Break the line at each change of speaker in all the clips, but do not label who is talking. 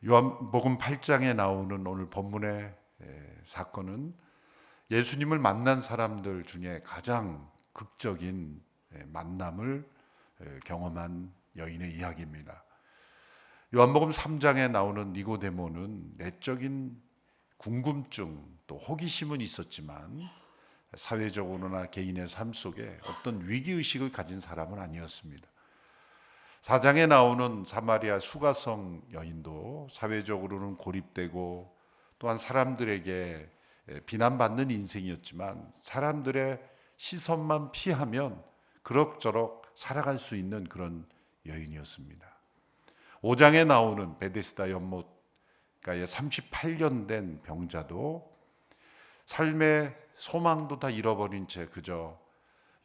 요한복음 8장에 나오는 오늘 본문의 사건은 예수님을 만난 사람들 중에 가장 극적인 만남을 경험한 여인의 이야기입니다. 요한복음 3장에 나오는 니고데모는 내적인 궁금증 또 호기심은 있었지만 사회적으로나 개인의 삶 속에 어떤 위기의식을 가진 사람은 아니었습니다. 4장에 나오는 사마리아 수가성 여인도 사회적으로는 고립되고 또한 사람들에게 비난받는 인생이었지만 사람들의 시선만 피하면 그럭저럭 살아갈 수 있는 그런 여인이었습니다. 5장에 나오는 베데스다 연못가에 38년 된 병자도 삶의 소망도 다 잃어버린 채 그저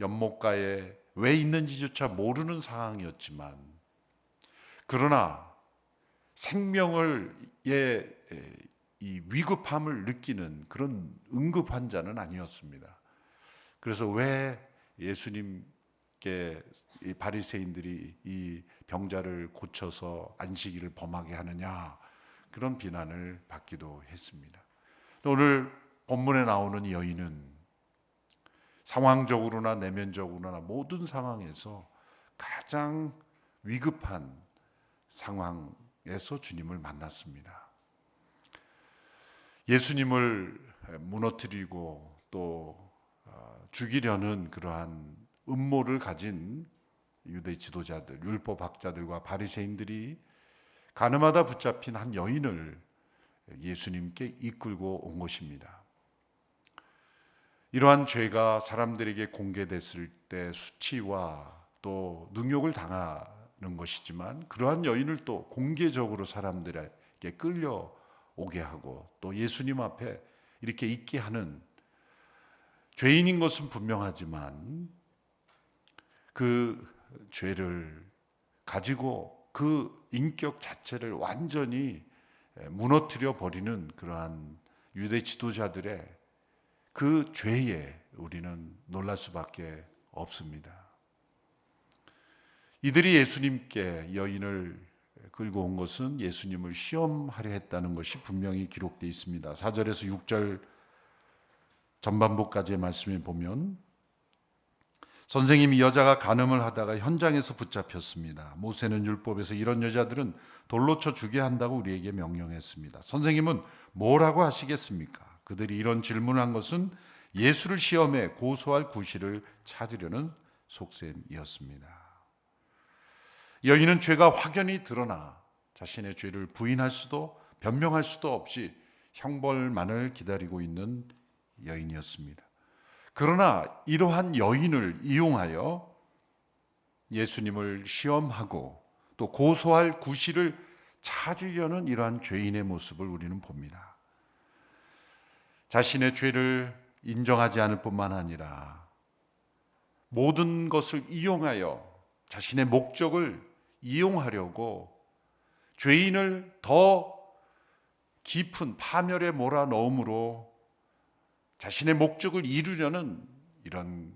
연못가에 왜 있는지조차 모르는 상황이었지만 그러나 생명을 이 위급함을 느끼는 그런 응급 환자는 아니었습니다. 그래서 왜 예수님께 이 바리새인들이 이 병자를 고쳐서 안식일을 범하게 하느냐 그런 비난을 받기도 했습니다. 오늘 본문에 나오는 이 여인은 상황적으로나 내면적으로나 모든 상황에서 가장 위급한 상황에서 주님을 만났습니다. 예수님을 무너뜨리고 또 죽이려는 그러한 음모를 가진 유대 지도자들, 율법학자들과 바리새인들이 가늠하다 붙잡힌 한 여인을 예수님께 이끌고 온 것입니다. 이러한 죄가 사람들에게 공개됐을 때 수치와 또 능욕을 당하는 것이지만 그러한 여인을 또 공개적으로 사람들에게 끌려오게 하고 또 예수님 앞에 이렇게 있게 하는 죄인인 것은 분명하지만 그 죄를 가지고 그 인격 자체를 완전히 무너뜨려 버리는 그러한 유대 지도자들의 그 죄에 우리는 놀랄 수밖에 없습니다. 이들이 예수님께 여인을 끌고 온 것은 예수님을 시험하려 했다는 것이 분명히 기록되어 있습니다. 4절에서 6절 전반부까지의 말씀을 보면 선생님이 여자가 간음을 하다가 현장에서 붙잡혔습니다. 모세는 율법에서 이런 여자들은 돌로 쳐 죽게 한다고 우리에게 명령했습니다. 선생님은 뭐라고 하시겠습니까? 그들이 이런 질문을 한 것은 예수를 시험해 고소할 구실을 찾으려는 속셈이었습니다. 여인은 죄가 확연히 드러나 자신의 죄를 부인할 수도 변명할 수도 없이 형벌만을 기다리고 있는 여인이었습니다. 그러나 이러한 여인을 이용하여 예수님을 시험하고 또 고소할 구실을 찾으려는 이러한 죄인의 모습을 우리는 봅니다. 자신의 죄를 인정하지 않을 뿐만 아니라 모든 것을 이용하여 자신의 목적을 이용하려고 죄인을 더 깊은 파멸에 몰아넣음으로 자신의 목적을 이루려는 이런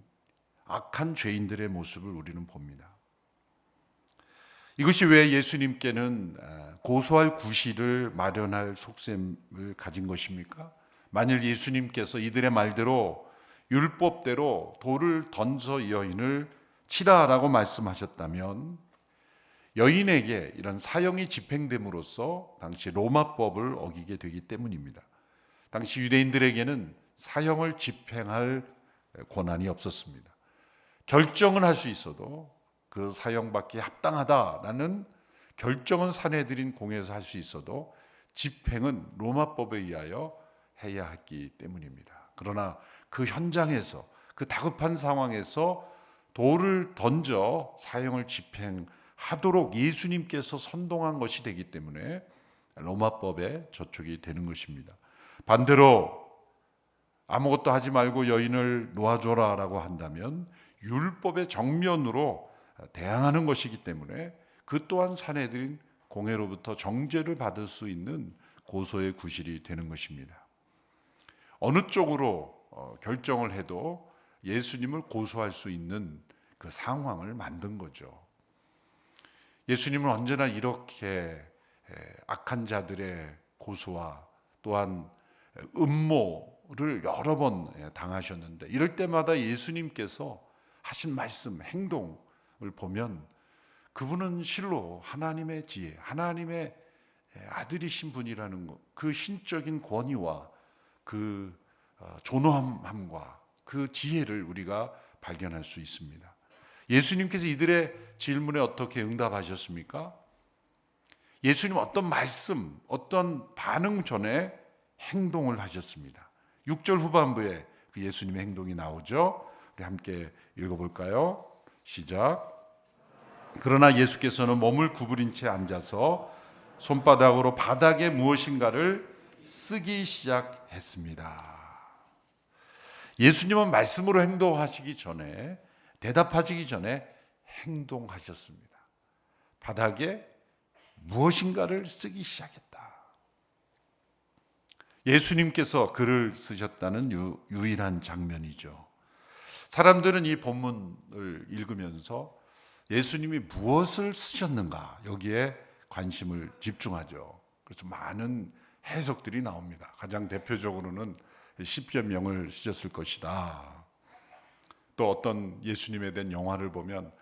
악한 죄인들의 모습을 우리는 봅니다. 이것이 왜 예수님께는 고소할 구실을 마련할 속셈을 가진 것입니까? 만일 예수님께서 이들의 말대로 율법대로 돌을 던져 여인을 치라라고 말씀하셨다면 여인에게 이런 사형이 집행됨으로써 당시 로마법을 어기게 되기 때문입니다. 당시 유대인들에게는 사형을 집행할 권한이 없었습니다. 결정은 할 수 있어도 그 사형받기 합당하다라는 결정은 사내들인 공회에서 할 수 있어도 집행은 로마법에 의하여 해야 했기 때문입니다. 그러나 그 현장에서 그 다급한 상황에서 돌을 던져 사형을 집행하도록 예수님께서 선동한 것이 되기 때문에 로마법에 저촉이 되는 것입니다. 반대로 아무것도 하지 말고 여인을 놓아줘라 라고 한다면 율법의 정면으로 대항하는 것이기 때문에 그 또한 사내들인 공회로부터 정죄를 받을 수 있는 고소의 구실이 되는 것입니다. 어느 쪽으로 결정을 해도 예수님을 고소할 수 있는 그 상황을 만든 거죠. 예수님은 언제나 이렇게 악한 자들의 고소와 또한 음모를 여러 번 당하셨는데, 이럴 때마다 예수님께서 하신 말씀, 행동을 보면 그분은 실로 하나님의 지혜, 하나님의 아들이신 분이라는 것, 그 신적인 권위와 그 존엄함과 그 지혜를 우리가 발견할 수 있습니다. 예수님께서 이들의 질문에 어떻게 응답하셨습니까? 예수님 어떤 말씀, 어떤 반응 전에 행동을 하셨습니다. 6절 후반부에 그 예수님의 행동이 나오죠. 우리 함께 읽어볼까요? 시작. 그러나 예수께서는 몸을 구부린 채 앉아서 손바닥으로 바닥에 무엇인가를 쓰기 시작했습니다. 예수님은 말씀으로 행동하시기 전에, 대답하시기 전에 행동하셨습니다. 바닥에 무엇인가를 쓰기 시작했다. 예수님께서 글을 쓰셨다는 유일한 장면이죠. 사람들은 이 본문을 읽으면서 예수님이 무엇을 쓰셨는가, 여기에 관심을 집중하죠. 그래서 많은 해석들이 나옵니다. 가장 대표적으로는 10여 명을 쓰셨을 것이다. 또 어떤 예수님에 대한 영화를 보면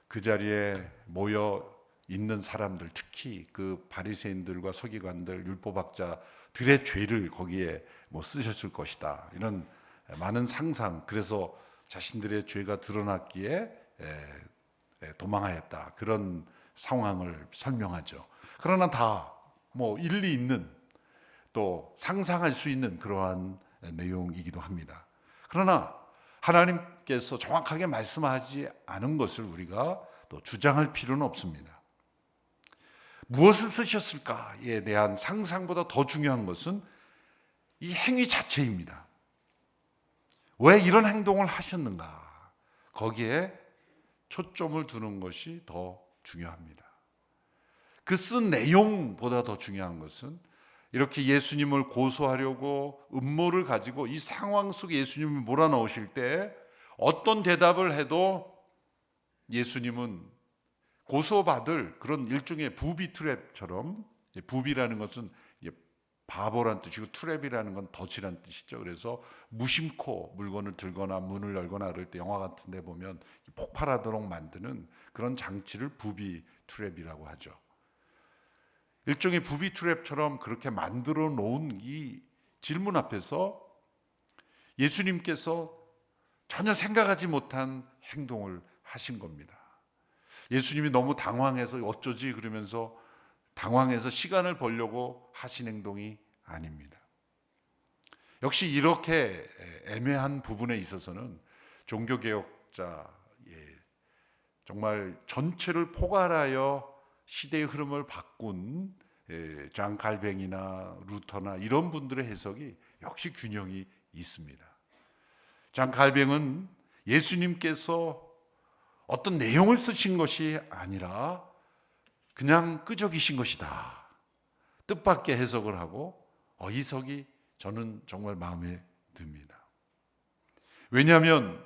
그 자리에 모여 있는 사람들, 특히 그 바리새인들과 서기관들, 율법학자들의 죄를 거기에 쓰셨을 것이다. 이런 많은 상상, 그래서 자신들의 죄가 드러났기에 도망하였다. 그런 상황을 설명하죠. 그러나 다 일리 있는, 또 상상할 수 있는 그러한 내용이기도 합니다. 그러나 하나님께서 정확하게 말씀하지 않은 것을 우리가 또 주장할 필요는 없습니다. 무엇을 쓰셨을까에 대한 상상보다 더 중요한 것은 이 행위 자체입니다. 왜 이런 행동을 하셨는가, 거기에 초점을 두는 것이 더 중요합니다. 그 쓴 내용보다 더 중요한 것은 이렇게 예수님을 고소하려고 음모를 가지고 이 상황 속에 예수님을 몰아넣으실 때 어떤 대답을 해도 예수님은 고소받을 그런 일종의 부비 트랩처럼, 부비라는 것은 바보란 뜻이고 트랩이라는 건 덫이란 뜻이죠. 그래서 무심코 물건을 들거나 문을 열거나 그럴 때 영화 같은 데 보면 폭발하도록 만드는 그런 장치를 부비 트랩이라고 하죠. 일종의 부비 트랩처럼 그렇게 만들어 놓은 이 질문 앞에서 예수님께서 전혀 생각하지 못한 행동을 하신 겁니다. 예수님이 너무 당황해서 어쩌지 그러면서 당황해서 시간을 벌려고 하신 행동이 아닙니다. 역시 이렇게 애매한 부분에 있어서는 종교개혁자, 정말 전체를 포괄하여 시대의 흐름을 바꾼 장 칼뱅이나 루터나 이런 분들의 해석이 역시 균형이 있습니다. 장 칼뱅은 예수님께서 어떤 내용을 쓰신 것이 아니라 그냥 끄적이신 것이다, 뜻밖의 해석을 하고, 이 해석이 저는 정말 마음에 듭니다. 왜냐하면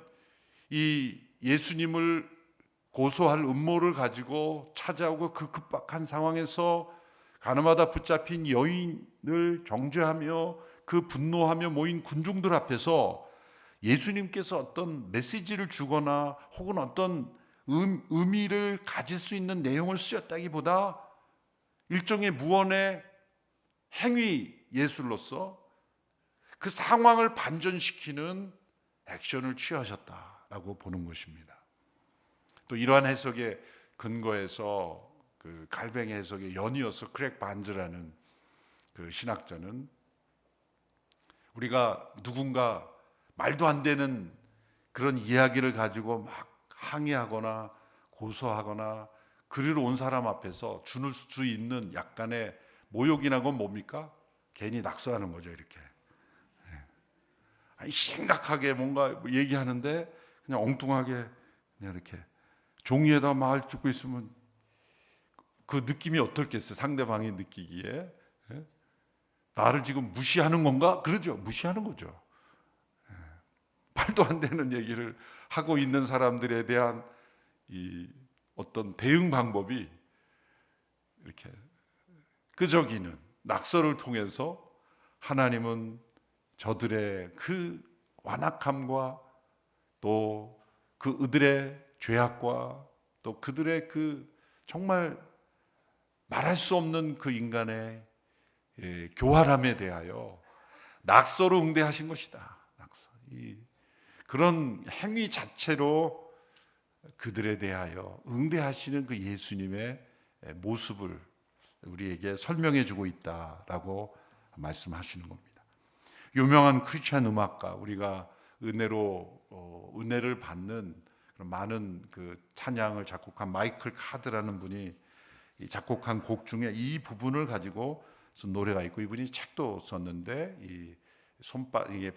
이 예수님을 고소할 음모를 가지고 찾아오고 그 급박한 상황에서 가늠하다 붙잡힌 여인을 정죄하며 그 분노하며 모인 군중들 앞에서 예수님께서 어떤 메시지를 주거나 혹은 어떤 의미를 가질 수 있는 내용을 쓰셨다기보다 일종의 무언의 행위 예술로서 그 상황을 반전시키는 액션을 취하셨다라고 보는 것입니다. 또 이러한 해석의 근거에서 그 갈뱅의 해석의 연이어서 크랙 반즈라는 그 신학자는 우리가 누군가 말도 안 되는 그런 이야기를 가지고 막 항의하거나 고소하거나 그리로 온 사람 앞에서 줄 수 있는 약간의 모욕이나 건 뭡니까? 괜히 낙서하는 거죠, 이렇게. 아니, 심각하게 뭔가 얘기하는데 그냥 엉뚱하게 그냥 이렇게 종이에다 말 찍고 있으면 그 느낌이 어떻겠어요? 상대방이 느끼기에. 나를 지금 무시하는 건가? 그러죠. 무시하는 거죠. 말도 안 되는 얘기를 하고 있는 사람들에 대한 이 어떤 대응 방법이 이렇게 끄적이는 낙서를 통해서 하나님은 저들의 그 완악함과 또 그들의 죄악과 또 그들의 그 정말 말할 수 없는 그 인간의 교활함에 대하여 낙서로 응대하신 것이다. 낙서. 그런 행위 자체로 그들에 대하여 응대하시는 그 예수님의 모습을 우리에게 설명해 주고 있다라고 말씀하시는 겁니다. 유명한 크리스찬 음악가, 우리가 은혜를 받는 많은 그 찬양을 작곡한 마이클 카드라는 분이 작곡한 곡 중에 이 부분을 가지고 노래가 있고, 이분이 책도 썼는데 이게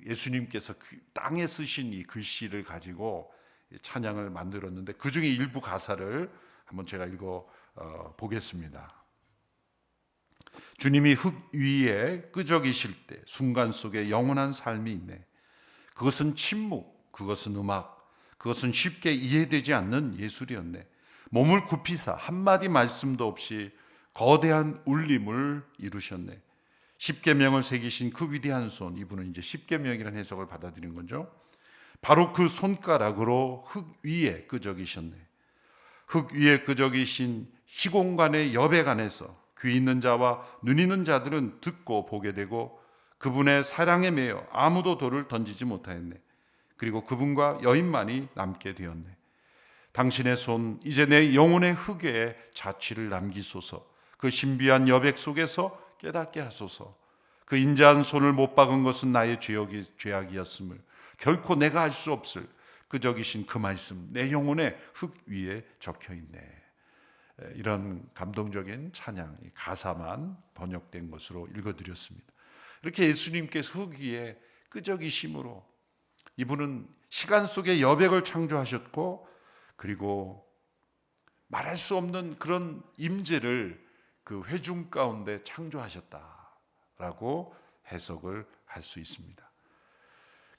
예수님께서 그 땅에 쓰신 이 글씨를 가지고 찬양을 만들었는데, 그 중에 일부 가사를 한번 제가 읽어 보겠습니다. 주님이 흙 위에 끄적이실 때 순간 속에 영원한 삶이 있네. 그것은 침묵, 그것은 음악, 그것은 쉽게 이해되지 않는 예술이었네. 몸을 굽히사 한마디 말씀도 없이 거대한 울림을 이루셨네. 십계명을 새기신 그 위대한 손, 이분은 이제 십계명이라는 해석을 받아들인 거죠. 바로 그 손가락으로 흙 위에 끄적이셨네. 흙 위에 끄적이신 희공간의 여백 안에서 귀 있는 자와 눈 있는 자들은 듣고 보게 되고 그분의 사랑에 매여 아무도 돌을 던지지 못하였네. 그리고 그분과 여인만이 남게 되었네. 당신의 손, 이제 내 영혼의 흙에 자취를 남기소서. 그 신비한 여백 속에서 깨닫게 하소서. 그 인자한 손을 못 박은 것은 나의 죄악이었음을 결코 내가 알 수 없을 끄적이신 그 말씀, 내 영혼의 흙 위에 적혀 있네. 이런 감동적인 찬양, 가사만 번역된 것으로 읽어드렸습니다. 이렇게 예수님께서 흙 위에 끄적이심으로 이분은 시간 속에 여백을 창조하셨고, 그리고 말할 수 없는 그런 임재를 그 회중 가운데 창조하셨다라고 해석을 할 수 있습니다.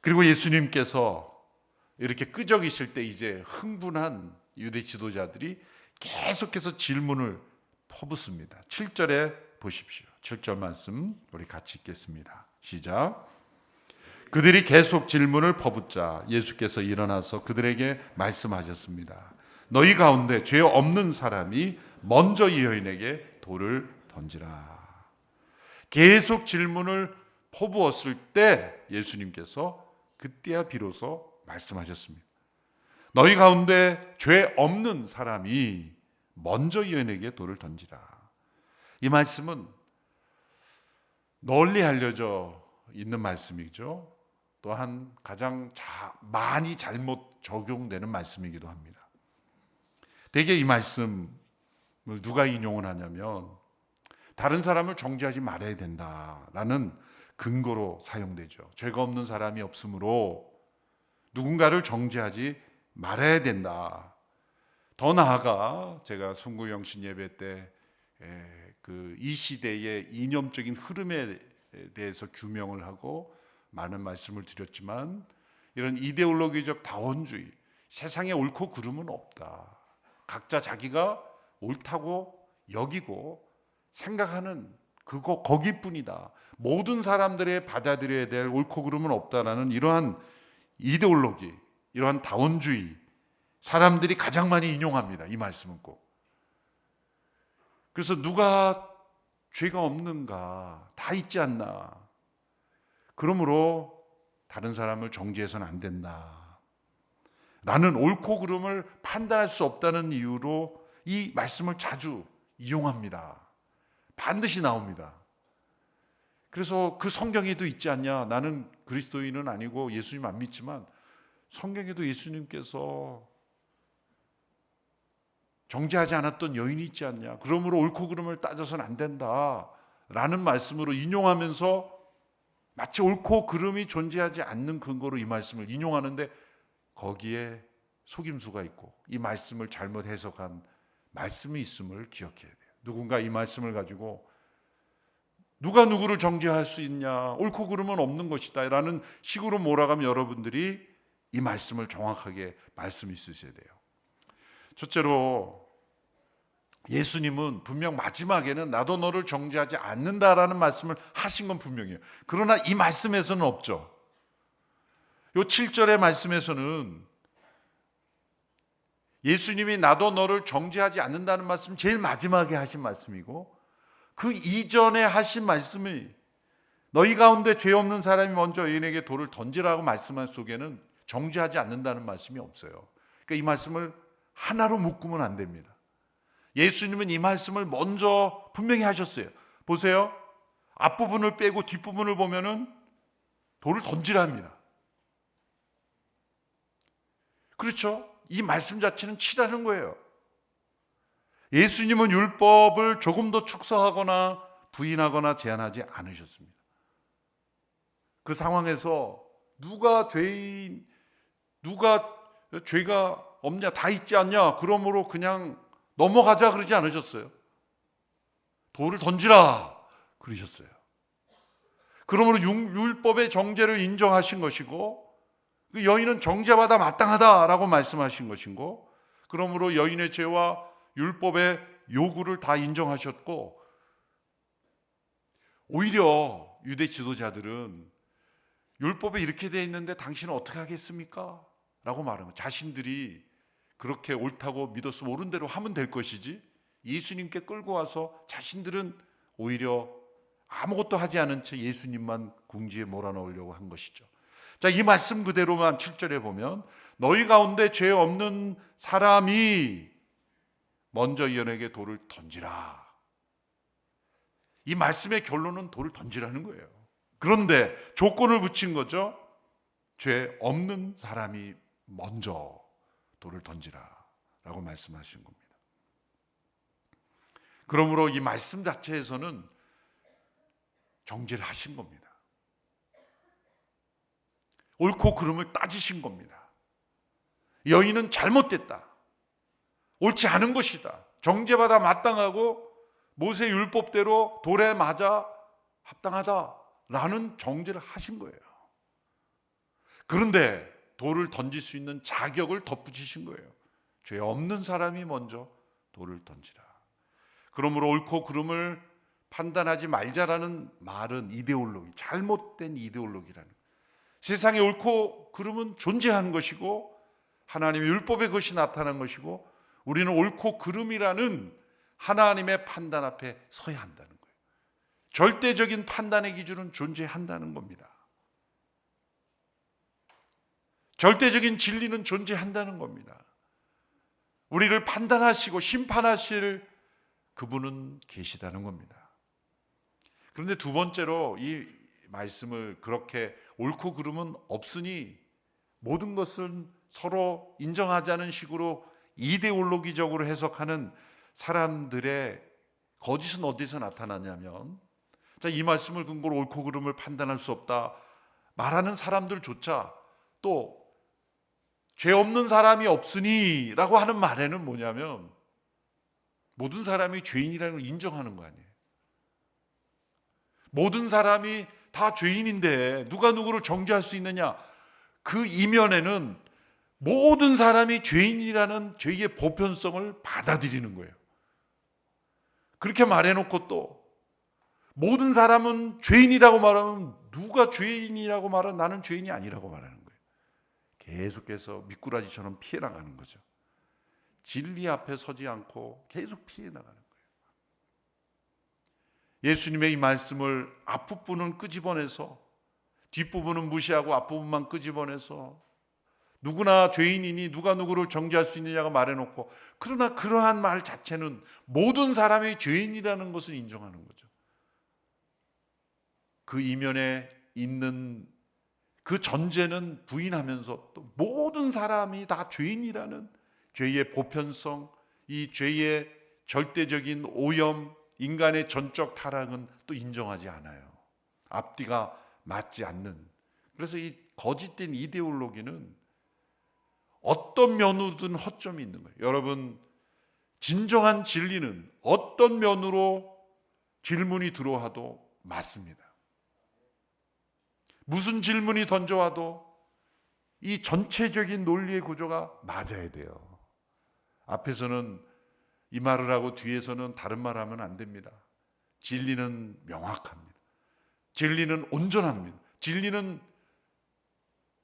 그리고 예수님께서 이렇게 끄적이실 때 이제 흥분한 유대 지도자들이 계속해서 질문을 퍼붓습니다. 7절에 보십시오. 7절 말씀 우리 같이 읽겠습니다. 시작. 그들이 계속 질문을 퍼붓자 예수께서 일어나서 그들에게 말씀하셨습니다. 너희 가운데 죄 없는 사람이 먼저 이 여인에게 돌을 던지라. 계속 질문을 퍼부었을 때 예수님께서 그때야 비로소 말씀하셨습니다. 너희 가운데 죄 없는 사람이 먼저 이 여인에게 돌을 던지라. 이 말씀은 널리 알려져 있는 말씀이죠. 또한 가장 많이 잘못 적용되는 말씀이기도 합니다. 대개 이 말씀을 누가 인용을 하냐면 다른 사람을 정죄하지 말아야 된다라는 근거로 사용되죠. 죄가 없는 사람이 없으므로 누군가를 정죄하지 말아야 된다. 더 나아가 제가 송구영신 예배 때 이 시대의 이념적인 흐름에 대해서 규명을 하고 많은 말씀을 드렸지만, 이런 이데올로기적 다원주의, 세상에 옳고 그름은 없다. 각자 자기가 옳다고 여기고 생각하는 그거 거기뿐이다. 모든 사람들의 받아들여야 될 옳고 그름은 없다라는 이러한 이데올로기, 이러한 다원주의, 사람들이 가장 많이 인용합니다. 이 말씀은 꼭. 그래서 누가 죄가 없는가? 다 있지 않나? 그러므로 다른 사람을 정죄해서는 안 된다. 라는 옳고 그름을 판단할 수 없다는 이유로 이 말씀을 자주 이용합니다. 반드시 나옵니다. 그래서 그 성경에도 있지 않냐? 나는 그리스도인은 아니고 예수님 안 믿지만 성경에도 예수님께서 정죄하지 않았던 여인이 있지 않냐? 그러므로 옳고 그름을 따져서는 안 된다 라는 말씀으로 인용하면서 마치 옳고 그름이 존재하지 않는 근거로 이 말씀을 인용하는데, 거기에 속임수가 있고 이 말씀을 잘못 해석한 말씀이 있음을 기억해야 돼요. 누군가 이 말씀을 가지고 누가 누구를 정죄할 수 있냐, 옳고 그름은 없는 것이다 라는 식으로 몰아가면 여러분들이 이 말씀을 정확하게 말씀 있으셔야 돼요. 첫째로 예수님은 분명 마지막에는 나도 너를 정죄하지 않는다라는 말씀을 하신 건 분명해요. 그러나 이 말씀에서는 없죠. 요 7절의 말씀에서는 예수님이 나도 너를 정죄하지 않는다는 말씀 제일 마지막에 하신 말씀이고, 그 이전에 하신 말씀이 너희 가운데 죄 없는 사람이 먼저 여인에게 돌을 던지라고 말씀한 속에는 정죄하지 않는다는 말씀이 없어요. 그러니까 이 말씀을 하나로 묶으면 안 됩니다. 예수님은 이 말씀을 먼저 분명히 하셨어요. 보세요. 앞부분을 빼고 뒷부분을 보면은 돌을 던지랍니다. 그렇죠? 이 말씀 자체는 치라는 거예요. 예수님은 율법을 조금 더 축소하거나 부인하거나 제한하지 않으셨습니다. 그 상황에서 누가 죄가 없냐, 다 있지 않냐, 그러므로 그냥 넘어가자 그러지 않으셨어요. 돌을 던지라 그러셨어요. 그러므로 율법의 정죄를 인정하신 것이고, 그 여인은 정죄받아 마땅하다라고 말씀하신 것이고, 그러므로 여인의 죄와 율법의 요구를 다 인정하셨고, 오히려 유대 지도자들은 율법에 이렇게 되어 있는데 당신은 어떻게 하겠습니까? 라고 말하는 거예요. 자신들이 그렇게 옳다고 믿었으면 옳은 대로 하면 될 것이지, 예수님께 끌고 와서 자신들은 오히려 아무것도 하지 않은 채 예수님만 궁지에 몰아넣으려고 한 것이죠. 자, 이 말씀 그대로만 7절에 보면 너희 가운데 죄 없는 사람이 먼저 이 여인에게 돌을 던지라. 이 말씀의 결론은 돌을 던지라는 거예요. 그런데 조건을 붙인 거죠. 죄 없는 사람이 먼저 돌을 던지라 라고 말씀하신 겁니다. 그러므로 이 말씀 자체에서는 정죄를 하신 겁니다. 옳고 그름을 따지신 겁니다. 여인은 잘못됐다, 옳지 않은 것이다, 정죄받아 마땅하고 모세 율법대로 돌에 맞아 합당하다라는 정죄를 하신 거예요. 그런데 돌을 던질 수 있는 자격을 덧붙이신 거예요. 죄 없는 사람이 먼저 돌을 던지라. 그러므로 옳고 그름을 판단하지 말자라는 말은 이데올로기, 잘못된 이데올로기라는, 세상에 옳고 그름은 존재하는 것이고 하나님의 율법에 그것이 나타난 것이고, 우리는 옳고 그름이라는 하나님의 판단 앞에 서야 한다는 거예요. 절대적인 판단의 기준은 존재한다는 겁니다. 절대적인 진리는 존재한다는 겁니다. 우리를 판단하시고 심판하실 그분은 계시다는 겁니다. 그런데 두 번째로 이 말씀을 그렇게 옳고 그름은 없으니 모든 것은 서로 인정하자는 식으로 이데올로기적으로 해석하는 사람들의 거짓은 어디서 나타나냐면, 자, 이 말씀을 근거로 옳고 그름을 판단할 수 없다 말하는 사람들조차 또 죄 없는 사람이 없으니 라고 하는 말에는 뭐냐면 모든 사람이 죄인이라는 걸 인정하는 거 아니에요. 모든 사람이 다 죄인인데 누가 누구를 정죄할 수 있느냐, 그 이면에는 모든 사람이 죄인이라는 죄의 보편성을 받아들이는 거예요. 그렇게 말해놓고 또 모든 사람은 죄인이라고 말하면 누가 죄인이라고 말하면 나는 죄인이 아니라고 말하는 거예요. 계속해서 미꾸라지처럼 피해 나가는 거죠. 진리 앞에 서지 않고 계속 피해 나가는 거예요. 예수님의 이 말씀을 앞부분은 끄집어내서 뒷부분은 무시하고 앞부분만 끄집어내서 누구나 죄인이니 누가 누구를 정죄할 수 있느냐고 말해놓고, 그러나 그러한 말 자체는 모든 사람이 죄인이라는 것을 인정하는 거죠. 그 이면에 있는 그 전제는 부인하면서 또 모든 사람이 다 죄인이라는 죄의 보편성, 이 죄의 절대적인 오염, 인간의 전적 타락은 또 인정하지 않아요. 앞뒤가 맞지 않는. 그래서 이 거짓된 이데올로기는 어떤 면으로든 허점이 있는 거예요. 여러분, 진정한 진리는 어떤 면으로 질문이 들어와도 맞습니다. 무슨 질문이 던져와도 이 전체적인 논리의 구조가 맞아야 돼요. 앞에서는 이 말을 하고 뒤에서는 다른 말 하면 안 됩니다. 진리는 명확합니다. 진리는 온전합니다. 진리는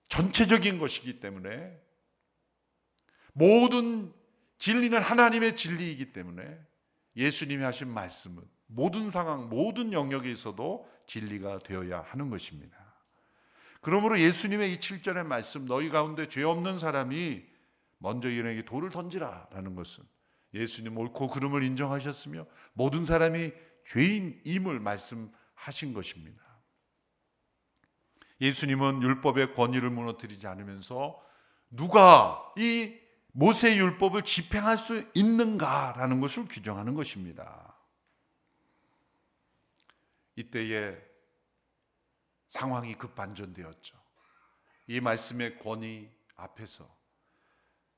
전체적인 것이기 때문에, 모든 진리는 하나님의 진리이기 때문에 예수님이 하신 말씀은 모든 상황, 모든 영역에 있어도 진리가 되어야 하는 것입니다. 그러므로 예수님의 이 7절의 말씀, 너희 가운데 죄 없는 사람이 먼저 이에게 돌을 던지라 라는 것은 예수님 옳고 그름을 인정하셨으며 모든 사람이 죄인임을 말씀하신 것입니다. 예수님은 율법의 권위를 무너뜨리지 않으면서 누가 이 모세의 율법을 집행할 수 있는가라는 것을 규정하는 것입니다. 이때에 상황이 급반전되었죠. 이 말씀의 권위 앞에서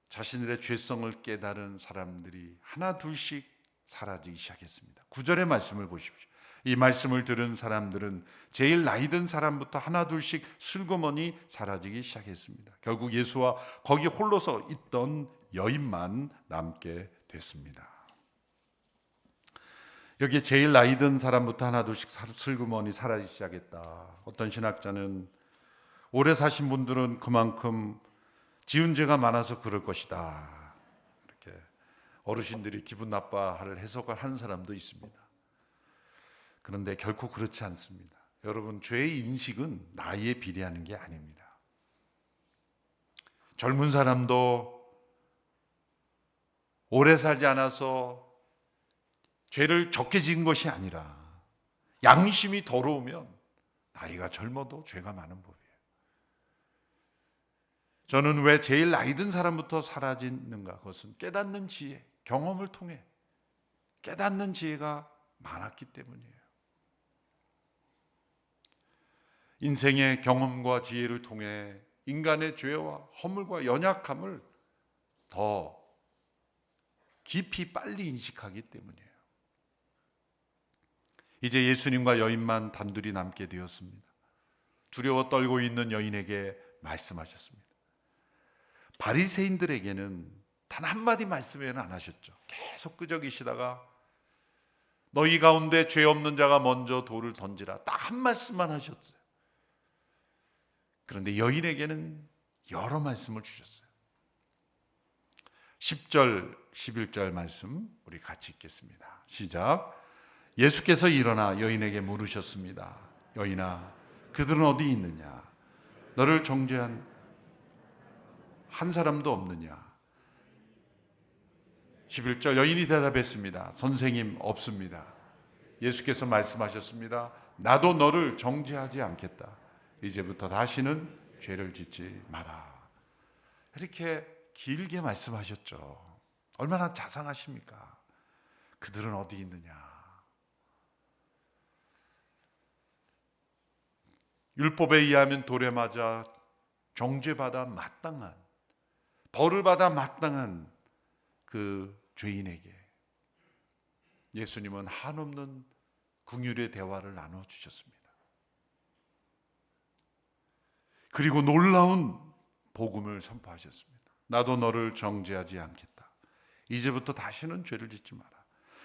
자신들의 죄성을 깨달은 사람들이 하나 둘씩 사라지기 시작했습니다. 9절의 말씀을 보십시오. 이 말씀을 들은 사람들은 제일 나이 든 사람부터 하나 둘씩 슬그머니 사라지기 시작했습니다. 결국 예수와 거기 홀로서 있던 여인만 남게 됐습니다. 여기에 제일 나이 든 사람부터 하나 둘씩 슬그머니 사라지기 시작했다. 어떤 신학자는 오래 사신 분들은 그만큼 지은 죄가 많아서 그럴 것이다, 이렇게 어르신들이 기분 나빠할 해석을 하는 사람도 있습니다. 그런데 결코 그렇지 않습니다. 여러분, 죄의 인식은 나이에 비례하는 게 아닙니다. 젊은 사람도 오래 살지 않아서 죄를 적게 지은 것이 아니라 양심이 더러우면 나이가 젊어도 죄가 많은 법이에요. 저는 왜 제일 나이 든 사람부터 사라지는가? 그것은 깨닫는 지혜, 경험을 통해 깨닫는 지혜가 많았기 때문이에요. 인생의 경험과 지혜를 통해 인간의 죄와 허물과 연약함을 더 깊이 빨리 인식하기 때문이에요. 이제 예수님과 여인만 단둘이 남게 되었습니다. 두려워 떨고 있는 여인에게 말씀하셨습니다. 바리새인들에게는 단 한마디 말씀은 안 하셨죠. 계속 끄적이시다가 너희 가운데 죄 없는 자가 먼저 돌을 던지라, 딱 한 말씀만 하셨어요. 그런데 여인에게는 여러 말씀을 주셨어요. 10절, 11절 말씀 우리 같이 읽겠습니다. 시작. 예수께서 일어나 여인에게 물으셨습니다. 여인아, 그들은 어디 있느냐? 너를 정죄한 한 사람도 없느냐? 11절, 여인이 대답했습니다. 선생님, 없습니다. 예수께서 말씀하셨습니다. 나도 너를 정죄하지 않겠다. 이제부터 다시는 죄를 짓지 마라. 이렇게 길게 말씀하셨죠. 얼마나 자상하십니까? 그들은 어디 있느냐? 율법에 의하면 돌에 맞아 정죄받아 마땅한, 벌을 받아 마땅한 그 죄인에게 예수님은 한없는 긍휼의 대화를 나눠주셨습니다. 그리고 놀라운 복음을 선포하셨습니다. 나도 너를 정죄하지 않겠다. 이제부터 다시는 죄를 짓지 마라.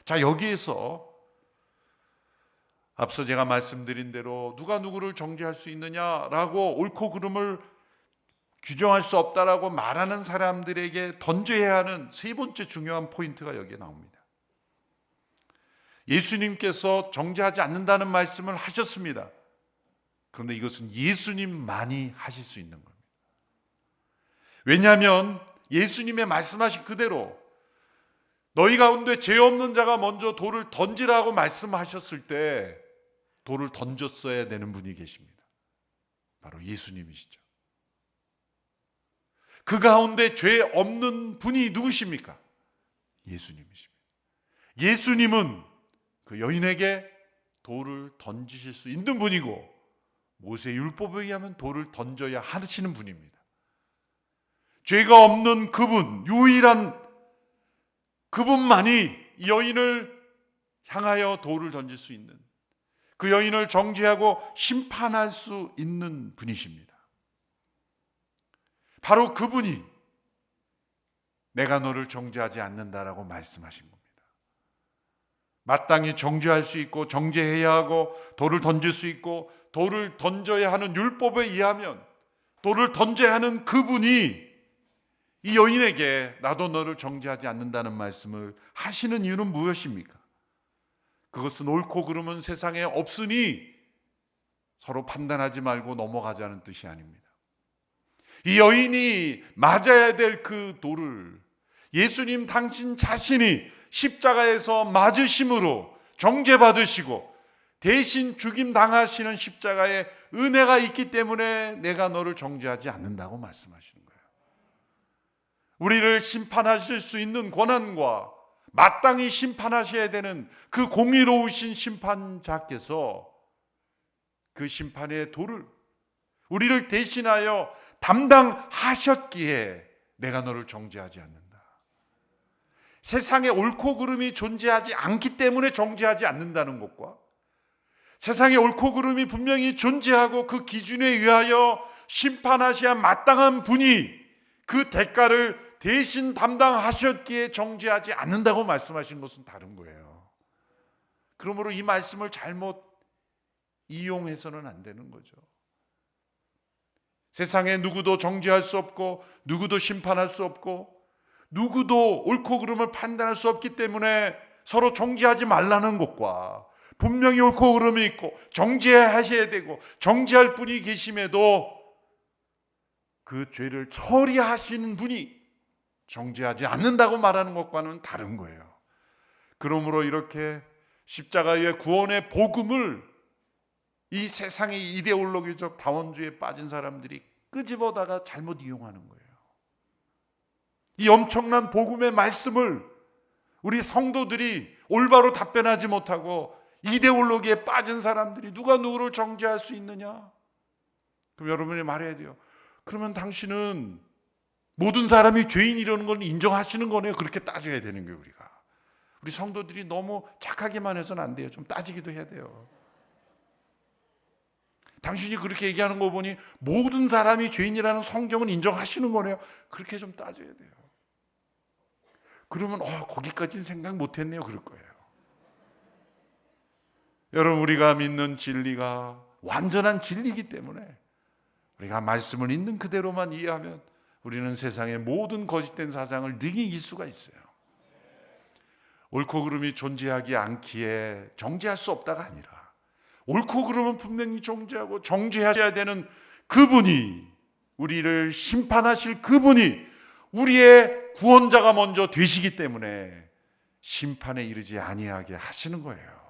자, 여기에서 앞서 제가 말씀드린 대로 누가 누구를 정죄할 수 있느냐라고 옳고 그름을 규정할 수 없다라고 말하는 사람들에게 던져야 하는 세 번째 중요한 포인트가 여기에 나옵니다. 예수님께서 정죄하지 않는다는 말씀을 하셨습니다. 그런데 이것은 예수님만이 하실 수 있는 겁니다. 왜냐하면 예수님의 말씀하신 그대로 너희 가운데 죄 없는 자가 먼저 돌을 던지라고 말씀하셨을 때 돌을 던졌어야 되는 분이 계십니다. 바로 예수님이시죠. 그 가운데 죄 없는 분이 누구십니까? 예수님이십니다. 예수님은 그 여인에게 돌을 던지실 수 있는 분이고 모세 율법에 의하면 돌을 던져야 하시는 분입니다. 죄가 없는 그분, 유일한 그분만이 이 여인을 향하여 돌을 던질 수 있는, 그 여인을 정죄하고 심판할 수 있는 분이십니다. 바로 그분이 내가 너를 정죄하지 않는다라고 말씀하신 겁니다. 마땅히 정죄할 수 있고 정죄해야 하고 돌을 던질 수 있고 돌을 던져야 하는 율법에 의하면 돌을 던져야 하는 그분이 이 여인에게 나도 너를 정죄하지 않는다는 말씀을 하시는 이유는 무엇입니까? 그것은 옳고 그름은 세상에 없으니 서로 판단하지 말고 넘어가자는 뜻이 아닙니다. 이 여인이 맞아야 될 그 돌을 예수님 당신 자신이 십자가에서 맞으심으로 정죄받으시고 대신 죽임 당하시는 십자가에 은혜가 있기 때문에 내가 너를 정죄하지 않는다고 말씀하시는 거예요. 우리를 심판하실 수 있는 권한과 마땅히 심판하셔야 되는 그 공의로우신 심판자께서 그 심판의 돌을 우리를 대신하여 담당하셨기에 내가 너를 정죄하지 않는다. 세상에 옳고 그름이 존재하지 않기 때문에 정죄하지 않는다는 것과 세상에 옳고 그름이 분명히 존재하고 그 기준에 의하여 심판하셔야 마땅한 분이 그 대가를 대신 담당하셨기에 정죄하지 않는다고 말씀하신 것은 다른 거예요. 그러므로 이 말씀을 잘못 이용해서는 안 되는 거죠. 세상에 누구도 정죄할 수 없고 누구도 심판할 수 없고 누구도 옳고 그름을 판단할 수 없기 때문에 서로 정죄하지 말라는 것과 분명히 옳고 그름이 있고 정죄하셔야 되고 정죄할 분이 계심에도 그 죄를 처리하시는 분이 정죄하지 않는다고 말하는 것과는 다른 거예요. 그러므로 이렇게 십자가의 구원의 복음을 이 세상의 이데올로기적 다원주의에 빠진 사람들이 끄집어다가 잘못 이용하는 거예요. 이 엄청난 복음의 말씀을 우리 성도들이 올바로 답변하지 못하고 이데올로기에 빠진 사람들이 누가 누구를 정죄할 수 있느냐? 그럼 여러분이 말해야 돼요. 그러면 당신은 모든 사람이 죄인이라는 걸 인정하시는 거네요. 그렇게 따져야 되는 거예요. 우리 성도들이 너무 착하게만 해서는 안 돼요. 좀 따지기도 해야 돼요. 당신이 그렇게 얘기하는 거 보니 모든 사람이 죄인이라는 성경은 인정하시는 거네요. 그렇게 좀 따져야 돼요. 그러면 거기까지는 생각 못했네요. 그럴 거예요. 여러분, 우리가 믿는 진리가 완전한 진리이기 때문에 우리가 말씀을 있는 그대로만 이해하면 우리는 세상의 모든 거짓된 사상을 능히 이길 수가 있어요. 옳고 그름이 존재하지 않기에 정죄할 수 없다가 아니라 옳고 그름은 분명히 존재하고 정죄하셔야 되는 그분이, 우리를 심판하실 그분이 우리의 구원자가 먼저 되시기 때문에 심판에 이르지 아니하게 하시는 거예요.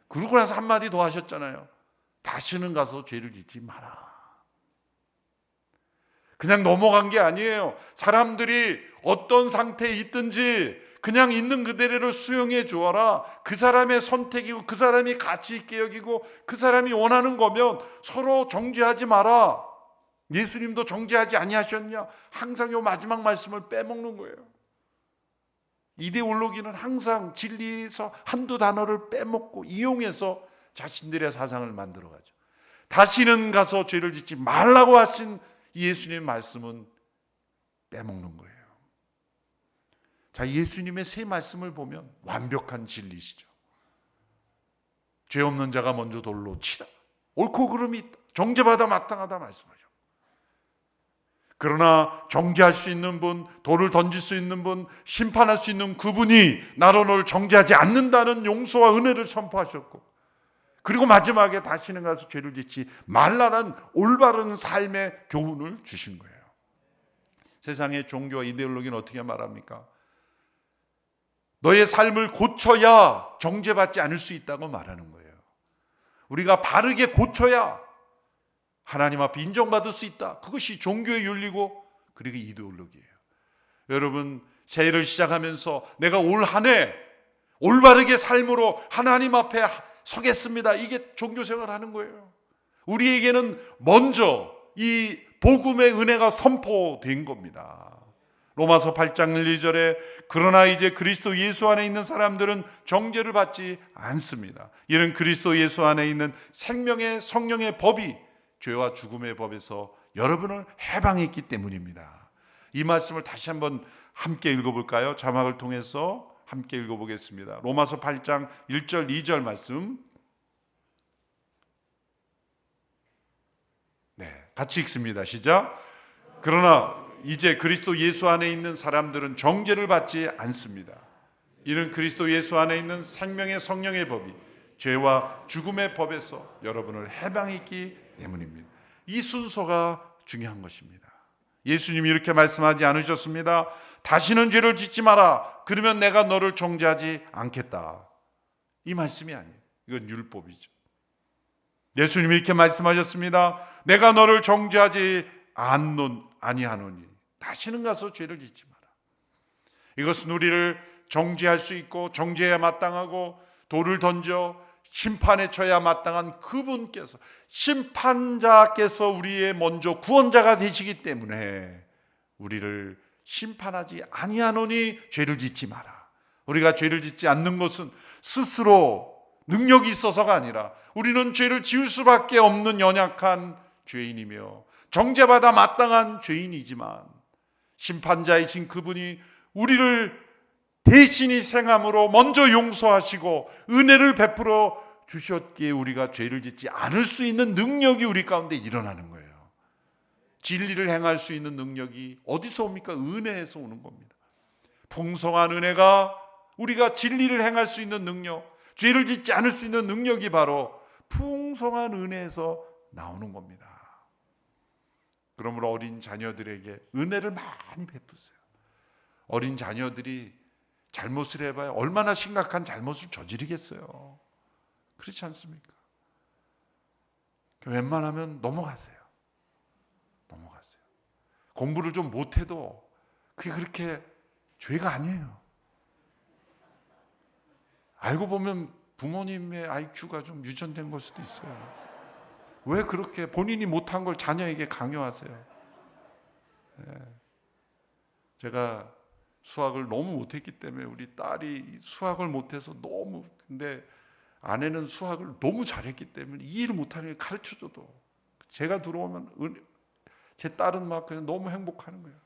그러고 나서 한마디 더 하셨잖아요. 다시는 가서 죄를 짓지 마라. 그냥 넘어간 게 아니에요. 사람들이 어떤 상태에 있든지 그냥 있는 그대로를 수용해 주어라. 그 사람의 선택이고 그 사람이 가치 있게 여기고 그 사람이 원하는 거면 서로 정죄하지 마라. 예수님도 정죄하지 아니하셨냐? 항상 요 마지막 말씀을 빼먹는 거예요. 이데올로기는 항상 진리에서 한두 단어를 빼먹고 이용해서 자신들의 사상을 만들어가죠. 다시는 가서 죄를 짓지 말라고 하신 예수님의 말씀은 빼먹는 거예요. 자, 예수님의 세 말씀을 보면 완벽한 진리시죠. 죄 없는 자가 먼저 돌로 치라. 옳고 그름이 있다. 정죄받아 마땅하다 말씀하죠. 그러나 정죄할 수 있는 분, 돌을 던질 수 있는 분, 심판할 수 있는 그분이 나로 너를 정죄하지 않는다는 용서와 은혜를 선포하셨고, 그리고 마지막에 다시는 가서 죄를 짓지 말라는 올바른 삶의 교훈을 주신 거예요. 세상의 종교와 이데올로기는 어떻게 말합니까? 너의 삶을 고쳐야 정죄받지 않을 수 있다고 말하는 거예요. 우리가 바르게 고쳐야 하나님 앞에 인정받을 수 있다. 그것이 종교의 윤리고 그리고 이데올로기예요. 여러분, 새해를 시작하면서 내가 올 한 해 올바르게 삶으로 하나님 앞에 서겠습니다. 이게 종교생활을 하는 거예요. 우리에게는 먼저 이 복음의 은혜가 선포된 겁니다. 로마서 8장 1-2절에 그러나 이제 그리스도 예수 안에 있는 사람들은 정죄를 받지 않습니다. 이는 그리스도 예수 안에 있는 생명의 성령의 법이 죄와 죽음의 법에서 여러분을 해방했기 때문입니다. 이 말씀을 다시 한번 함께 읽어볼까요? 자막을 통해서 함께 읽어보겠습니다. 로마서 8장 1절 2절 말씀. 네, 같이 읽습니다. 시작. 그러나 이제 그리스도 예수 안에 있는 사람들은 정죄를 받지 않습니다. 이는 그리스도 예수 안에 있는 생명의 성령의 법이 죄와 죽음의 법에서 여러분을 해방했기 때문입니다. 이 순서가 중요한 것입니다. 예수님이 이렇게 말씀하지 않으셨습니다. 다시는 죄를 짓지 마라. 그러면 내가 너를 정죄하지 않겠다. 이 말씀이 아니에요. 이건 율법이죠. 예수님이 이렇게 말씀하셨습니다. 내가 너를 정죄하지 아니하노니 다시는 가서 죄를 짓지 마라. 이것은 우리를 정죄할 수 있고 정죄에 마땅하고 돌을 던져 심판에 처해야 마땅한 그분께서, 심판자께서 우리의 먼저 구원자가 되시기 때문에 우리를 심판하지 아니하노니 죄를 짓지 마라. 우리가 죄를 짓지 않는 것은 스스로 능력이 있어서가 아니라 우리는 죄를 지을 수밖에 없는 연약한 죄인이며 정죄받아 마땅한 죄인이지만 심판자이신 그분이 우리를 대신히 행함으로 먼저 용서하시고 은혜를 베풀어 주셨기에 우리가 죄를 짓지 않을 수 있는 능력이 우리 가운데 일어나는 거예요. 진리를 행할 수 있는 능력이 어디서 옵니까? 은혜에서 오는 겁니다. 풍성한 은혜가 우리가 진리를 행할 수 있는 능력, 죄를 짓지 않을 수 있는 능력이 바로 풍성한 은혜에서 나오는 겁니다. 그러므로 어린 자녀들에게 은혜를 많이 베푸세요. 어린 자녀들이 잘못을 해봐야 얼마나 심각한 잘못을 저지르겠어요. 그렇지 않습니까? 웬만하면 넘어가세요. 공부를 좀 못해도 그게 그렇게 죄가 아니에요. 알고 보면 부모님의 IQ가 좀 유전된 걸 수도 있어요. 왜 그렇게 본인이 못한 걸 자녀에게 강요하세요? 네. 제가 수학을 너무 못했기 때문에 우리 딸이 수학을 못해서 근데 아내는 수학을 너무 잘했기 때문에 이해를 못하는 게 가르쳐줘도 제가 들어오면 제 딸은 막 그냥 너무 행복하는 거예요.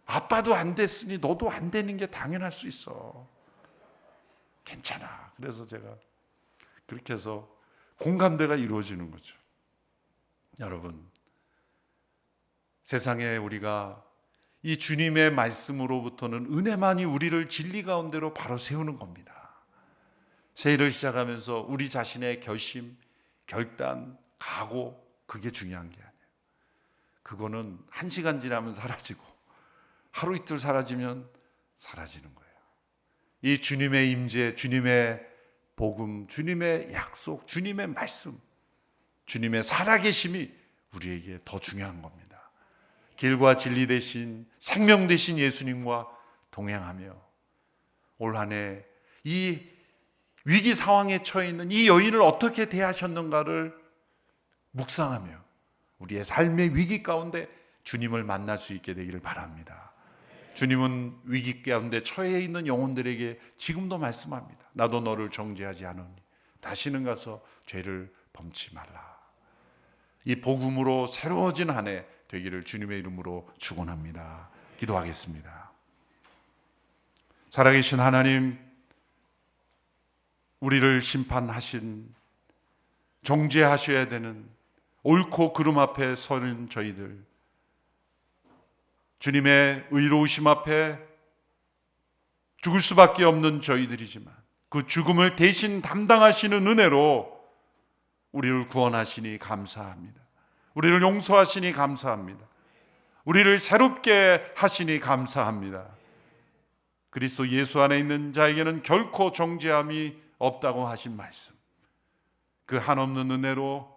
아빠도 안 됐으니 너도 안 되는 게 당연할 수 있어. 괜찮아. 그래서 제가 그렇게 해서 공감대가 이루어지는 거죠. 여러분, 세상에 우리가 이 주님의 말씀으로부터는 은혜만이 우리를 진리 가운데로 바로 세우는 겁니다. 새해를 시작하면서 우리 자신의 결심, 결단, 각오, 그게 중요한 게 아니에요. 그거는 1시간 지나면 사라지고 하루 이틀 사라지면 사라지는 거예요. 이 주님의 임재, 주님의 복음, 주님의 약속, 주님의 말씀, 주님의 살아계심이 우리에게 더 중요한 겁니다. 길과 진리 되신, 생명 되신 예수님과 동행하며 올 한 해 이 위기 상황에 처해 있는 이 여인을 어떻게 대하셨는가를 묵상하며 우리의 삶의 위기 가운데 주님을 만날 수 있게 되기를 바랍니다. 주님은 위기 가운데 처해 있는 영혼들에게 지금도 말씀합니다. 나도 너를 정죄하지 않으니 다시는 가서 죄를 범치 말라. 이 복음으로 새로워진 한 해 되기를 주님의 이름으로 축원합니다. 기도하겠습니다. 살아계신 하나님, 우리를 심판하신, 정죄하셔야 되는 옳고 그름 앞에 서는 저희들, 주님의 의로우심 앞에 죽을 수밖에 없는 저희들이지만 그 죽음을 대신 담당하시는 은혜로 우리를 구원하시니 감사합니다. 우리를 용서하시니 감사합니다. 우리를 새롭게 하시니 감사합니다. 그리스도 예수 안에 있는 자에게는 결코 정죄함이 없다고 하신 말씀, 그 한없는 은혜로,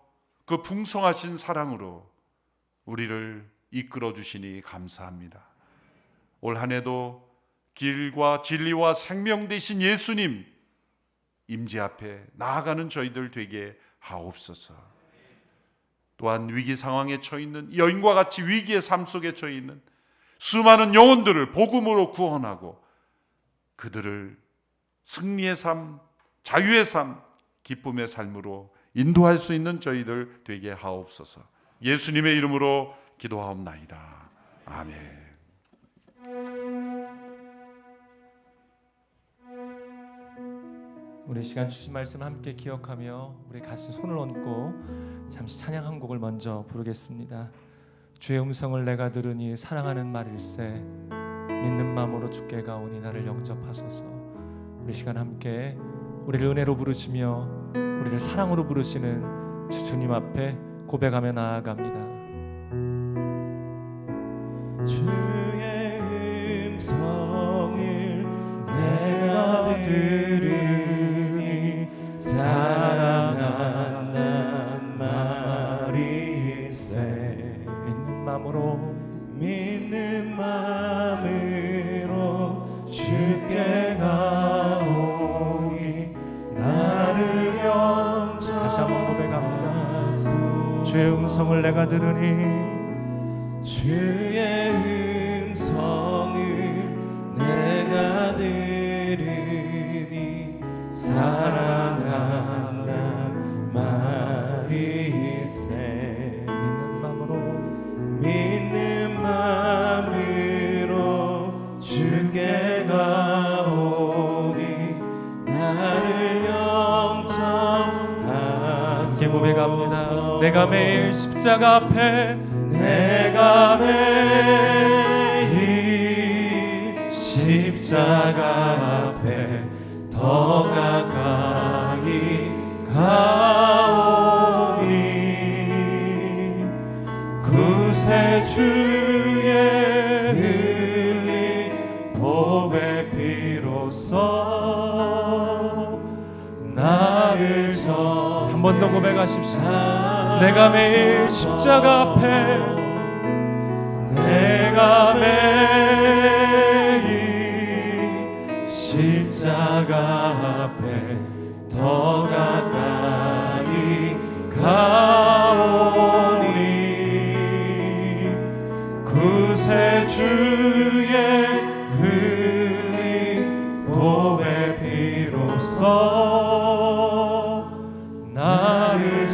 그 풍성하신 사랑으로 우리를 이끌어 주시니 감사합니다. 올 한 해도 길과 진리와 생명 되신 예수님 임재 앞에 나아가는 저희들 되게 하옵소서. 또한 위기 상황에 처해 있는 여인과 같이 위기의 삶 속에 처해 있는 수많은 영혼들을 복음으로 구원하고 그들을 승리의 삶, 자유의 삶, 기쁨의 삶으로 인도할 수 있는 저희들 되게 하옵소서. 예수님의 이름으로 기도하옵나이다. 아멘.
우리 시간 주신 말씀 함께 기억하며 우리 가슴 손을 얹고 잠시 찬양 한 곡을 먼저 부르겠습니다. 주의 음성을 내가 들으니 사랑하는 말일세 믿는 마음으로 주께 가오니 나를 영접하소서. 우리 시간 함께 우리를 은혜로 부르시며 우리를 사랑으로 부르시는 주님 앞에 고백하며 나아갑니다.
주의 음성을 내가 들으니 사랑하는 말일세 믿는 마음으로 주께 가오니 나를 영접.
다시 한번 고백합니다. 주의 음성을 내가 들으니
주의 음성을 내가 들으니 사랑한다 말일세 믿는 마음으로 주께 가오니 나를 영접하소서.
고백합니다. 내가 매일 십자가 앞에
십자가 앞에 더 가까이 가오니 구세주의 흘린 보배 피로써 나를
한 번 더 고백하십시오. 내가 매일 십자가 앞에
십자가 앞에 더 가까이 가오니 구세주의 흘린 보배 피로써 나를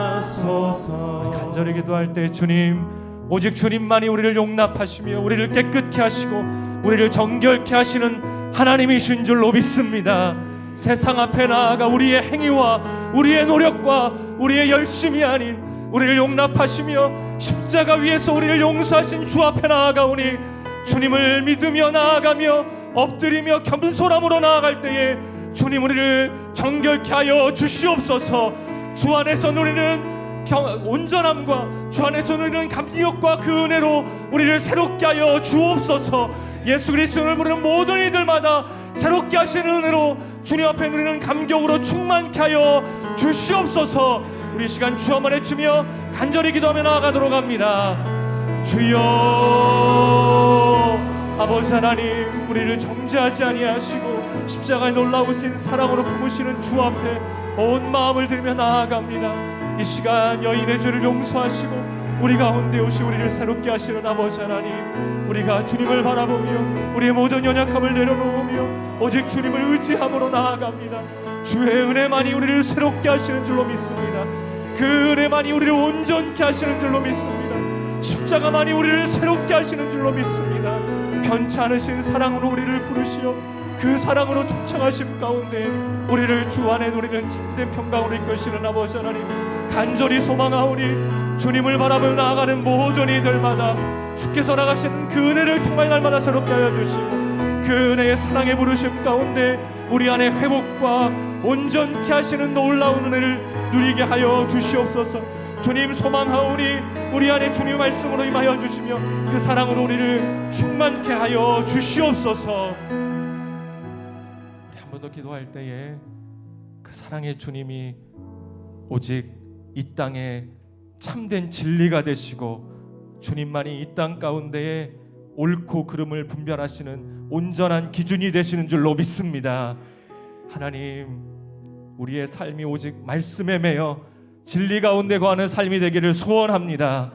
정케하소서.
간절히 기도할 때 주님, 오직 주님만이 우리를 용납하시며 우리를 깨끗게 하시고 우리를 정결케 하시는 하나님이신 줄로 믿습니다. 세상 앞에 나아가 우리의 행위와 우리의 노력과 우리의 열심이 아닌 우리를 용납하시며 십자가 위에서 우리를 용서하신 주 앞에 나아가오니 주님을 믿으며 나아가며 엎드리며 겸손함으로 나아갈 때에 주님 우리를 정결케 하여 주시옵소서. 주 안에서 누리는 온전함과 주 안에서 누리는 감격과 그 은혜로 우리를 새롭게 하여 주옵소서. 예수 그리스도를 부르는 모든 이들마다 새롭게 하시는 은혜로 주님 앞에 누리는 감격으로 충만케 하여 주시옵소서. 우리 시간 주 한번 외치며 간절히 기도하며 나아가도록 합니다. 주여, 아버지 하나님, 우리를 정죄하지 아니하시고 십자가에 놀라우신 사랑으로 품으시는 주 앞에 온 마음을 들며 나아갑니다. 이 시간 여인의 죄를 용서하시고 우리 가운데 오시 우리를 새롭게 하시는 아버지 하나님, 우리가 주님을 바라보며 우리의 모든 연약함을 내려놓으며 오직 주님을 의지함으로 나아갑니다. 주의 은혜만이 우리를 새롭게 하시는 줄로 믿습니다. 그 은혜만이 우리를 온전케 하시는 줄로 믿습니다. 십자가만이 우리를 새롭게 하시는 줄로 믿습니다. 변치 않으신 사랑으로 우리를 부르시어 그 사랑으로 초청하심 가운데 우리를 주 안에 누리는 참된 평강으로 이끄시는 아버지 하나님, 간절히 소망하오니 주님을 바라보며 나아가는 모든 이들마다 주께서 나가시는 그 은혜를 통하여 날마다 새롭게 하여 주시고 그 은혜의 사랑의 부르심 가운데 우리 안에 회복과 온전케 하시는 놀라운 은혜를 누리게 하여 주시옵소서. 주님 소망하오니 우리 안에 주님의 말씀으로 임하여 주시며 그 사랑으로 우리를 충만케 하여 주시옵소서. 우리 한 번 더 기도할 때에 그 사랑의 주님이 오직 이 땅에 참된 진리가 되시고 주님만이 이 땅 가운데에 옳고 그름을 분별하시는 온전한 기준이 되시는 줄로 믿습니다. 하나님, 우리의 삶이 오직 말씀에 매여 진리 가운데 거하는 삶이 되기를 소원합니다.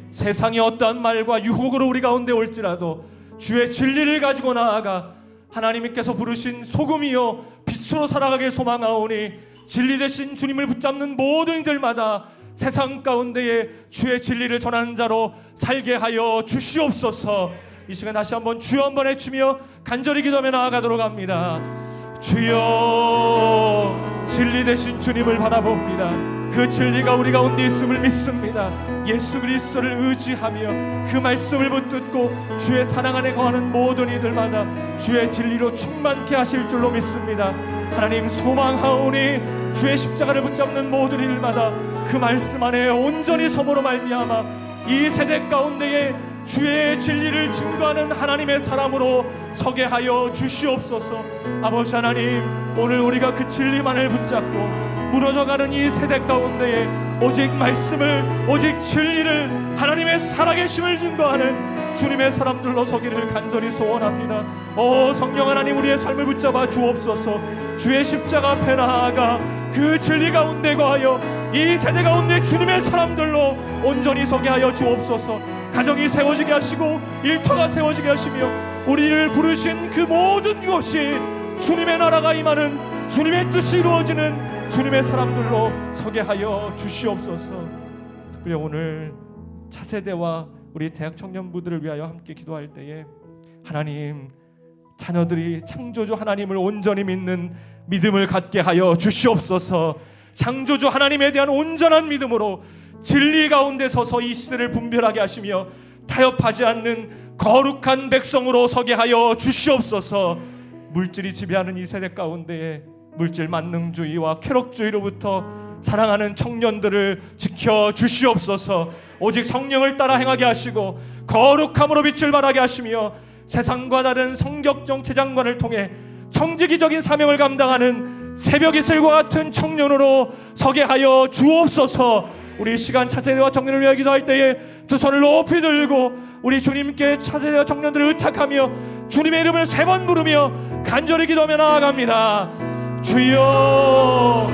세상의 어떠한 말과 유혹으로 우리 가운데 올지라도 주의 진리를 가지고 나아가 하나님께서 부르신 소금이요 빛으로 살아가길 소망하오니 진리 되신 주님을 붙잡는 모든 이들마다 세상 가운데에 주의 진리를 전하는 자로 살게 하여 주시옵소서. 이 시간 다시 한번 주여 한번 외치며 간절히 기도하며 나아가도록 합니다. 주여, 진리 되신 주님을 바라봅니다. 그 진리가 우리 가운데 있음을 믿습니다. 예수 그리스도를 의지하며 그 말씀을 붙들고 주의 사랑 안에 거하는 모든 이들마다 주의 진리로 충만케 하실 줄로 믿습니다. 하나님, 소망하오니 주의 십자가를 붙잡는 모든 이들마다 그 말씀 안에 온전히 섬으로 말미암아 이 세대 가운데에 주의 진리를 증거하는 하나님의 사람으로 서게 하여 주시옵소서. 아버지 하나님, 오늘 우리가 그 진리만을 붙잡고 무너져가는 이 세대 가운데에 오직 말씀을, 오직 진리를, 하나님의 살아계심을 증거하는 주님의 사람들로 서기를 간절히 소원합니다. 오 성령 하나님, 우리의 삶을 붙잡아 주옵소서. 주의 십자가 앞에 나아가 그 진리 가운데 거하여 이 세대 가운데 주님의 사람들로 온전히 서게 하여 주옵소서. 가정이 세워지게 하시고 일터가 세워지게 하시며 우리를 부르신 그 모든 것이 주님의 나라가 임하는, 주님의 뜻이 이루어지는 주님의 사람들로 서게 하여 주시옵소서. 특별히 오늘 차세대와 우리 대학 청년부들을 위하여 함께 기도할 때에 하나님, 자녀들이 창조주 하나님을 온전히 믿는 믿음을 갖게 하여 주시옵소서. 창조주 하나님에 대한 온전한 믿음으로 진리 가운데 서서 이 시대를 분별하게 하시며 타협하지 않는 거룩한 백성으로 서게 하여 주시옵소서. 물질이 지배하는 이 세대 가운데에 물질 만능주의와 쾌락주의로부터 사랑하는 청년들을 지켜 주시옵소서. 오직 성령을 따라 행하게 하시고 거룩함으로 빛을 발하게 하시며 세상과 다른 성격 정체장관을 통해 청지기적인 사명을 감당하는 새벽 이슬과 같은 청년으로 서게 하여 주옵소서. 우리 시간 차세대와 청년을 위하여 기도할 때에 두 손을 높이 들고 우리 주님께 차세대와 청년들을 의탁하며 주님의 이름을 3번 부르며 간절히 기도하며 나아갑니다. 주여,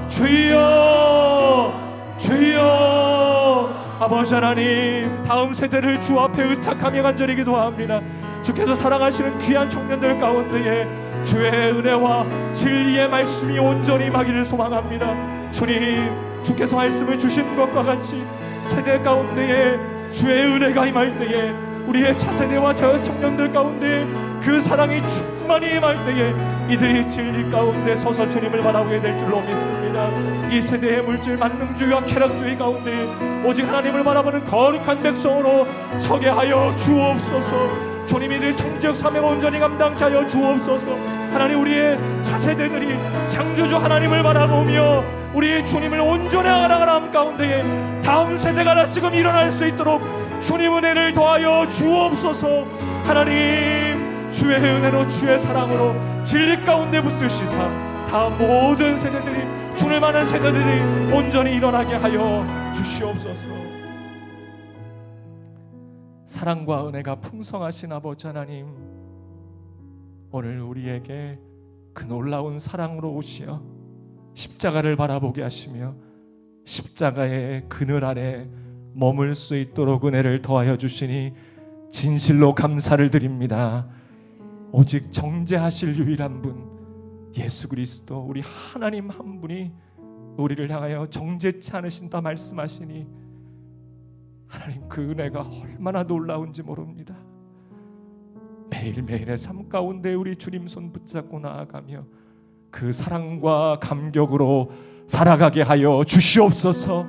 주여, 주여. 아버지 하나님, 다음 세대를 주 앞에 의탁하며 간절히 기도합니다. 주께서 사랑하시는 귀한 청년들 가운데에 주의 은혜와 진리의 말씀이 온전히 임하기를 소망합니다. 주님, 주께서 말씀을 주신 것과 같이 세대 가운데에 주의 은혜가 임할 때에 우리의 차세대와 저 청년들 가운데 그 사랑이 충만히 임할 때에 이들이 진리 가운데 서서 주님을 바라보게 될 줄로 믿습니다. 이 세대의 물질 만능주의와 쾌락주의 가운데 오직 하나님을 바라보는 거룩한 백성으로 서게 하여 주옵소서. 주님이 늘 청지역 사명 온전히 감당케 하여 주옵소서. 하나님, 우리의 차세대들이 창조주 하나님을 바라보며 우리 주님을 온전히 알아가는 가운데에 다음 세대가 다시금 일어날 수 있도록 주님 은혜를 더하여 주옵소서. 하나님, 주의 은혜로 주의 사랑으로 진리 가운데 붙드시사 다음 모든 세대들이, 주를 많은 세대들이 온전히 일어나게 하여 주시옵소서. 사랑과 은혜가 풍성하신 아버지 하나님, 오늘 우리에게 그 놀라운 사랑으로 오시어 십자가를 바라보게 하시며 십자가의 그늘 아래 머물 수 있도록 은혜를 더하여 주시니 진실로 감사를 드립니다. 오직 정죄하실 유일한 분 예수 그리스도, 우리 하나님 한 분이 우리를 향하여 정죄치 않으신다 말씀하시니 하나님, 그 은혜가 얼마나 놀라운지 모릅니다. 매일매일의 삶 가운데 우리 주님 손 붙잡고 나아가며 그 사랑과 감격으로 살아가게 하여 주시옵소서.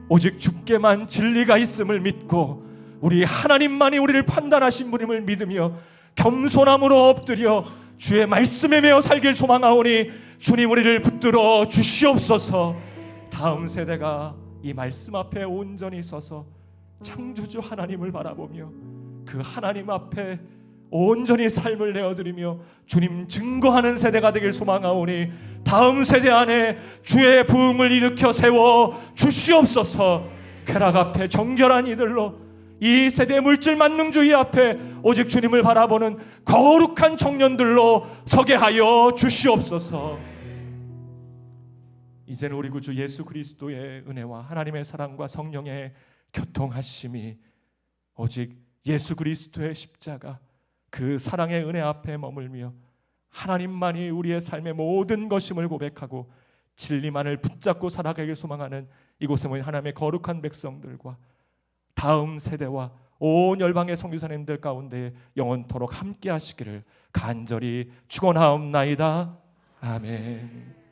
오직 주께만 진리가 있음을 믿고 우리 하나님만이 우리를 판단하신 분임을 믿으며 겸손함으로 엎드려 주의 말씀에 매어 살길 소망하오니 주님, 우리를 붙들어 주시옵소서. 다음 세대가 이 말씀 앞에 온전히 서서 창조주 하나님을 바라보며 그 하나님 앞에 온전히 삶을 내어드리며 주님 증거하는 세대가 되길 소망하오니 다음 세대 안에 주의 부흥을 일으켜 세워 주시옵소서. 쾌락 앞에 정결한 이들로, 이 세대 물질 만능주의 앞에 오직 주님을 바라보는 거룩한 청년들로 서게 하여 주시옵소서. 이제는 우리 구주 예수 그리스도의 은혜와 하나님의 사랑과 성령의 교통하심이 오직 예수 그리스도의 십자가, 그 사랑의 은혜 앞에 머물며 하나님만이 우리의 삶의 모든 것임을 고백하고 진리만을 붙잡고 살아가길 소망하는 이곳에 모인 하나님의 거룩한 백성들과 다음 세대와 온 열방의 선교사님들 가운데 영원토록 함께 하시기를 간절히 축원하옵나이다. 아멘.